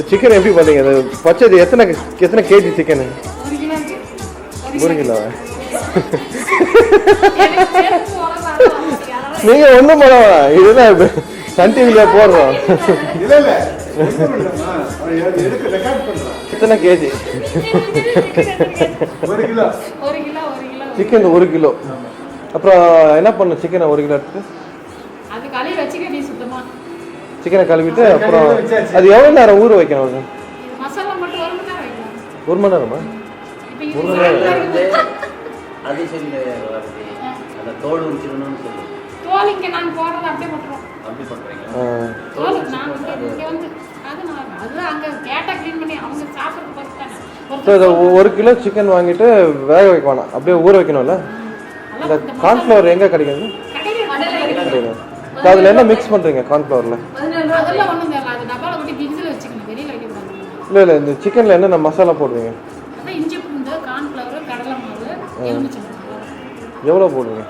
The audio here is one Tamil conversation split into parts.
சிக்கன் எப்படி பார்த்தீங்க? அது பச்சது எத்தனை கேஜி சிக்கனு? 1 கிலோ. நீங்க ஒன்றும் பண்ண வேணாம், இதுதான் சன் டிவியில் போடுறோம். எத்தனை கேஜி சிக்கன்? 1 கிலோ. அப்புறம் என்ன பண்ணும் சிக்கனை 1 கிலோ எடுத்து சிக்கனை கழுவிட்டு அப்புறம் அது எவ்வளோ நேரம் ஊற வைக்கணும்? அது 1 மணி நேரமா? 1 மணி நேரம். இதை 1 கிலோ சிக்கன் வாங்கிட்டு வேக வைக்க வேணாம், அப்படியே ஊற வைக்கணும்ல. இந்த கார்ன்ஃப்ளவர் எங்கே கிடைக்குது? அதில் என்ன மிக்ஸ் பண்ணுறீங்க கார்ன்ஃப்ளவரில்? இல்லை இல்லை, இந்த சிக்கனில் என்னென்ன மசாலா போடுவீங்க? எவ்வளோ போடுவீங்க?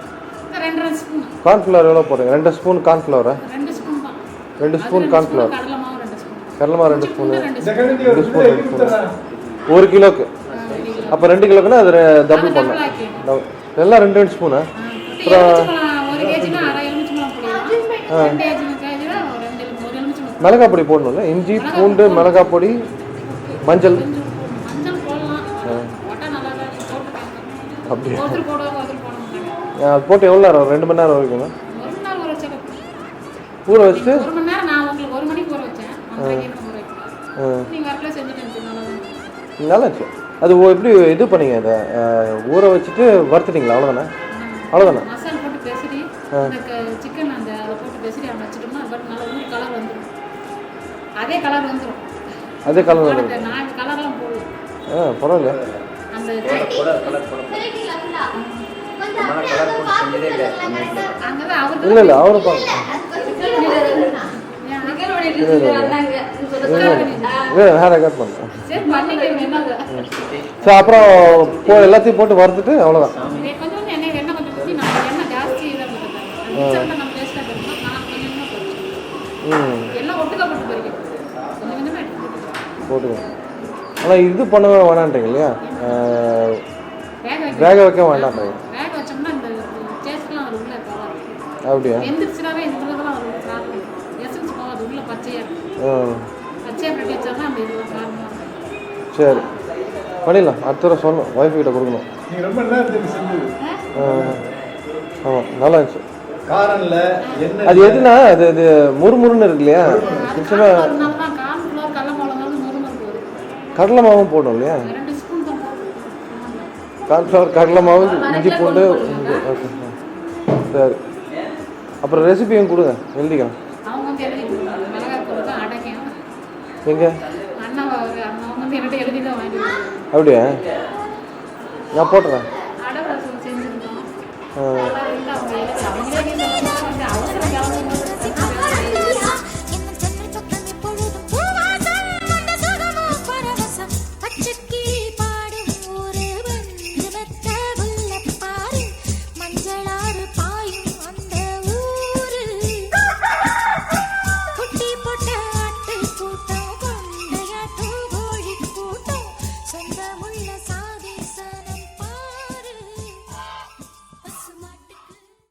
கார்ன்ஃப்ளவர் எவ்வளோ போடுறீங்க? 2 ஸ்பூன் கார்ன்ஃப்ளவரா? 2 spoon cornflour. கடலை மாவு 2 ஸ்பூன். 2 ஸ்பூன் 1 கிலோக்கு. அப்போ 2 கிலோக்குன்னா அது டபுள் பண்ணலாம். எல்லாம் 2 ஸ்பூனா? அப்புறம் மிளகாய் பொடி போடணும்ல? இஞ்சி பூண்டு மிளகாய் பொடி மஞ்சள். அப்படியே அது போட்டு எவ்வளோ நேரம்? 2 மணி நேரம் வரைக்குமா? ஊற வச்சுட்டு நல்லா இருந்துச்சு. அது எப்படி இது பண்ணீங்க? அதை ஊற வச்சுட்டு வறுத்துட்டீங்களா? அவ்வளோதானே? அவ்வளோதானே? அதே கலர் வந்துடும். பரவாயில்ல. இல்லை இல்லை, அவரை பார்க்க வேற கட் பண்ணுறேன். சரி, அப்புறம் எல்லாத்தையும் போட்டு வறுத்துட்டு அவ்வளோதான். போட்டுக்கோங்க. ஆனால் இது பண்ணவே வேணான்றீங்க இல்லையா? வேக வைக்க வேண்டான்றீங்க. அப்படியா? சரி, பண்ணிடலாம். அடுத்த தடவை சொல்லணும், ஒய்ஃபு கிட்ட கொடுக்கணும். ஆமாம், நல்லா இருந்துச்சு. அது எதுனா அது இது முறுமுறுன்னு இருக்கு இல்லையா? கடலை மாவும் போடணும் இல்லையா? கார்ன்ஃப்ளவர், கடலை மாவு, இஞ்சி பூண்டு. ஓகே, சரி. அப்புறம் ரெசிபியும் கொடுங்க, எழுதிக்கலாம். எங்க? அப்படியா? நான் போட்டுறேன்.